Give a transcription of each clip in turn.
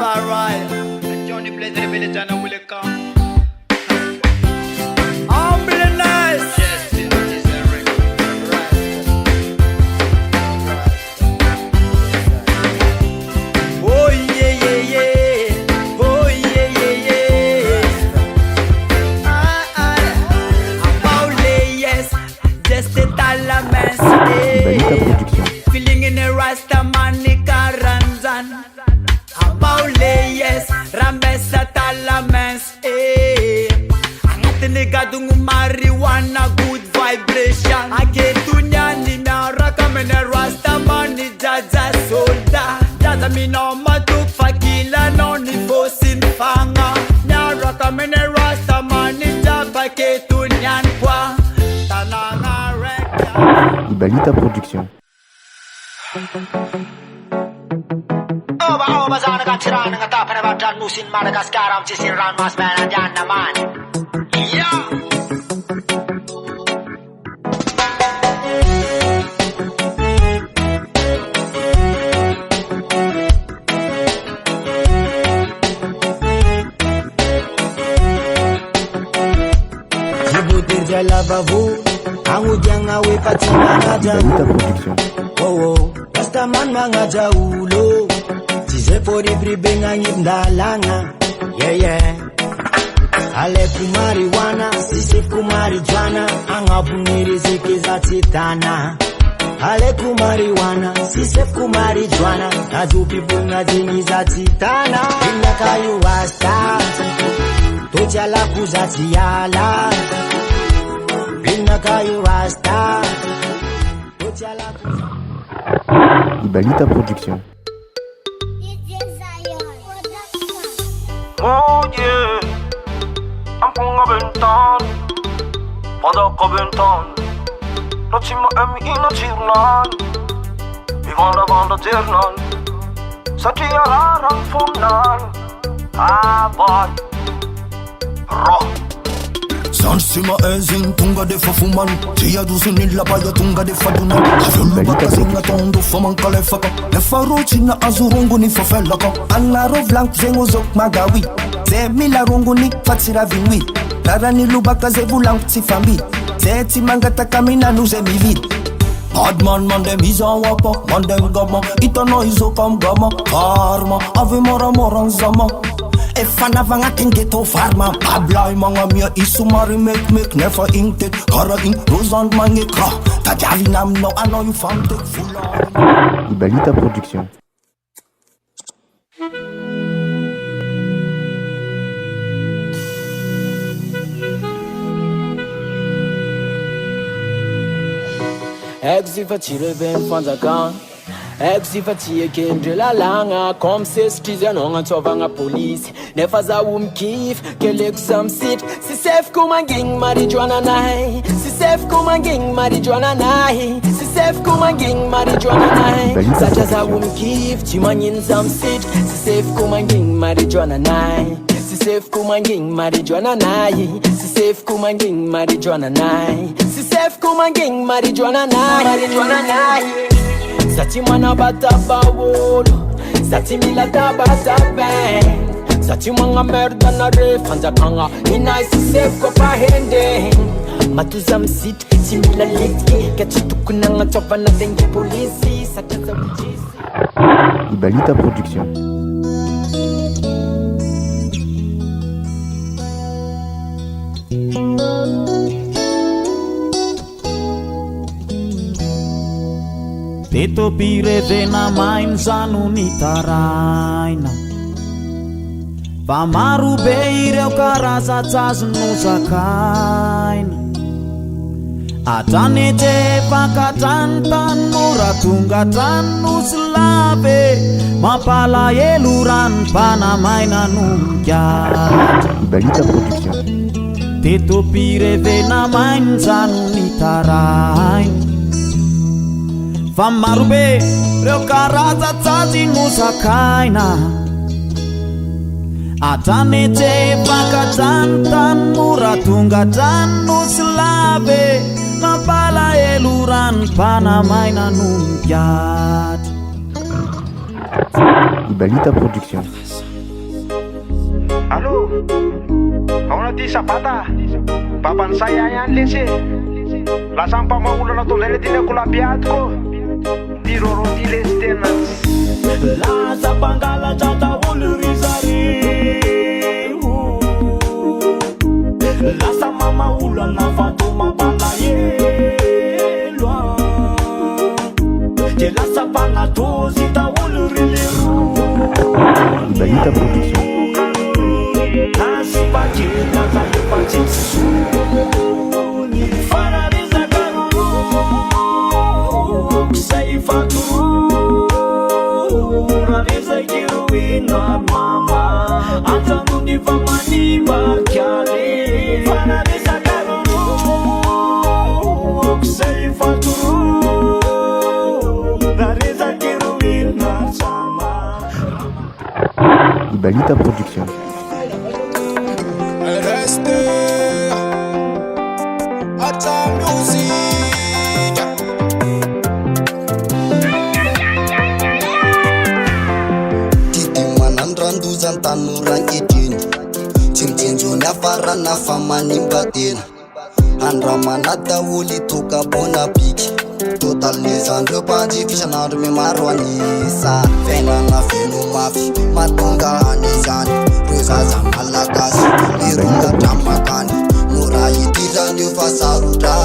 alright. And Johnny plays the village and I will come. Humble nice. Yes, this is a record. Oh yeah, yeah, yeah. Oh yeah, yeah, yeah. Paule, yes. Just the Talamans. Feeling in a Rasta Manica Ranzan. Paule, yes. Rambesa Talamans. Gadung marijuana, good vibration. I get to nyani na raka mene rasta mani jaja solda. Jaja mi no matuk fakila no ni bosin fanga. Na raka mene rasta mani jaba ke tu nyan kwa. Tananga reka. Ibalita Production. Oba zana ka tirana ka tapana ba jan musin Madagascar am chisin ran mas mana janna man. Babu, angu janga we patina ngaja. Oh, basta man mangaja ulo. Tize pori pribenga nyindalanga. Yeah. Ale kumariwana, sisi kumarijuana. Angabuniri ziki za titana. Ale kumariwana, sisi kumarijuana. Ajupi bunga zini za titana. Inga kayu wasta, tochala kuzati yala. Ibalita Production. Oh yeah, I'm going up in town. Pada kabintan, nachima emi ina chirnan. Vanda ternan, satia raran fumnan. Ah boy, roh. Sansima ezin tunga de fafuman. Tia dusunilla baya tunga de fadunan. Kafulu baka zinga tondo faman kalefaka. Nefaruchi na azurungu ni fafelaka. Alaro blank zengo zok magawi. Ze mila rungu ni fatsira vinwi. Lara ni lubaka ze bulang tifambi. Ze timangata kamina nuze mivid. Bad man dem iza wapa, man dem gama. Itano izo kam gama. Karma, ave mora zama. Efana vanga tingeto farma. Ablay mga mia isumari make never inked. Kara in rozand mange kra. Tajavi nam no ano you found it full. Ibalita Production. Exifa tire ben fanzakan. Exifa tire kendre la langa. Comme c'est stizen on a police. Nefaza kif kelek some sit. Si safe kumanging marijuana nai. Si safe kumanging marijuana nai. Si safe kumanging marijuana nai. Sajaza kif chimanyin some sit. Si safe kumanging marijuana nai. Si safe kumanging marijuana nai. Si safe kumanging marijuana nai. Si safe kumanging marijuana nai. Marijuana nai. Sati mana bata bawolo. Sati milata bata bang. Sati mwanga merda na refanza kanga. Ina isi safe kwa pahende. Matuza msit, simila litki. Kachitukuna nga chopa na dengi polisi. Sataza ujisi. Ibalita Production. Teto pire vena main zanu ni taraina. Pamaru beire o karaza taznu zakaina. Atane te pakatantan muratunga tanu slave. Mapala yeluran panamaina numgyat. Ibalita Production. Teto pire vena main zanu ni taraina. Famarube reo karaza tati musakaina. Atane te pakatantan muratunga tanu slave. Mapala eluran panamaina numgyat. Ibalita Production. Allô, ao anaty sabata papany say ay any lesy lasa mpamaolana ataonay le tinyako labiatiko ty roro ty lesy tena lasa mpangalatra daholo ry zareo lasa mamaolana vato mampalahelo de lasa mpanatozy daholo ry lero Ibalita Production. Nasi pagina zale patsitsoni Farareza karoro Kusai faturo Rareza kiruina mama Antanuni famani bakyale Farareza karoro Kusai faturo Rareza kiruina sama Ibalita Production. Tanurangidini Cimcinjoni afarana famanimba tena Andramana daholo toka bona biki Total nizandreo mpanjifisanandro memaro anisa Fiainana feno mafy matonga anizany Reo zaza malagasy mironga dramakany Mora itirany fa sarotra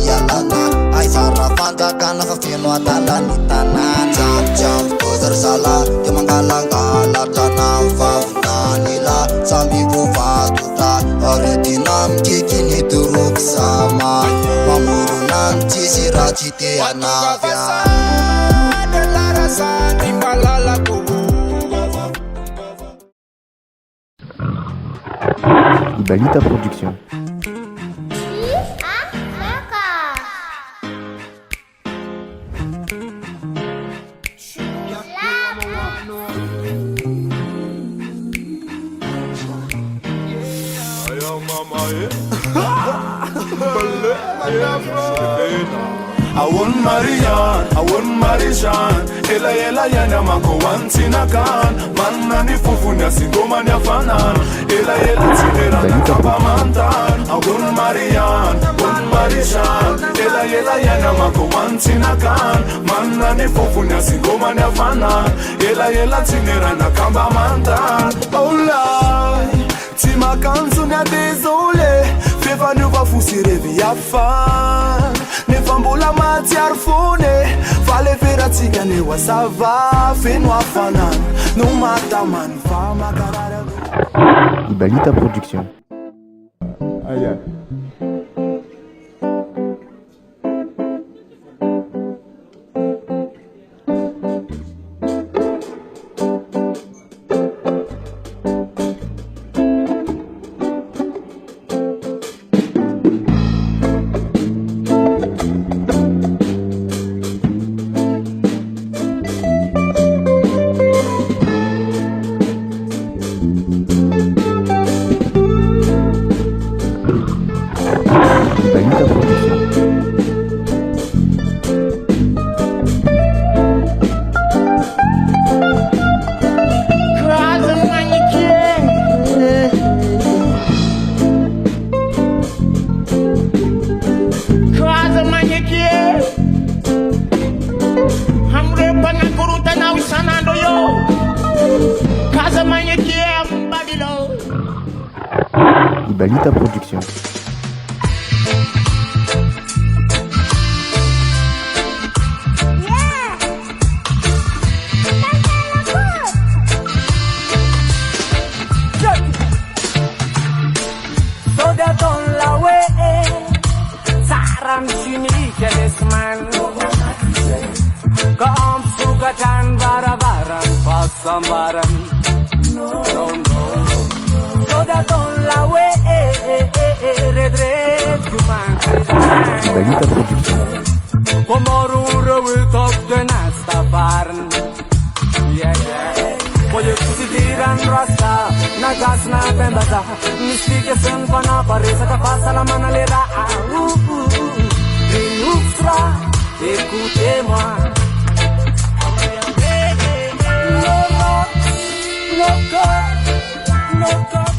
ialana Ay sara fanjakana fa feno atalany tanana Jamjam tozary sala de mangalangala trana vavinanila Sambi vovatotra aretina mikikiny doroky sama Mamorona nitsisy raha tsy te anavya Ibalita Production. I want Marianne, I want Marishan Ela ela yana mako wantina kan Manna ni fufunya singoma ni afanan Ela ela tinera na kapamantan I want Marianne, I want Marishan Ela ela yana mako wantina kan Manna ni fufunya singoma ni afanan Ela ela tinera na kapamantan Oh Lord, tima kanzunya désolé Feva nu va fusire via fan Nefambola matiar fune Vale vera tigane wa sava Feno afanan No mata man Fama carara Ibalita Production. Aïe. Ibalita Production. Sambaran, no, no, no. So that on la way, redred human. Ibalita Production. Pomorura will talk the nasta barn. Yeah, yeah. Oye, kusidiran rasta, nagas na pembata. Mistike sen pana paresa ka pasa la manalera. Rinuxra, écoutez-moi. No God, no God.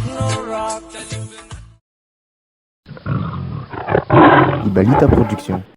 Ibalita Production.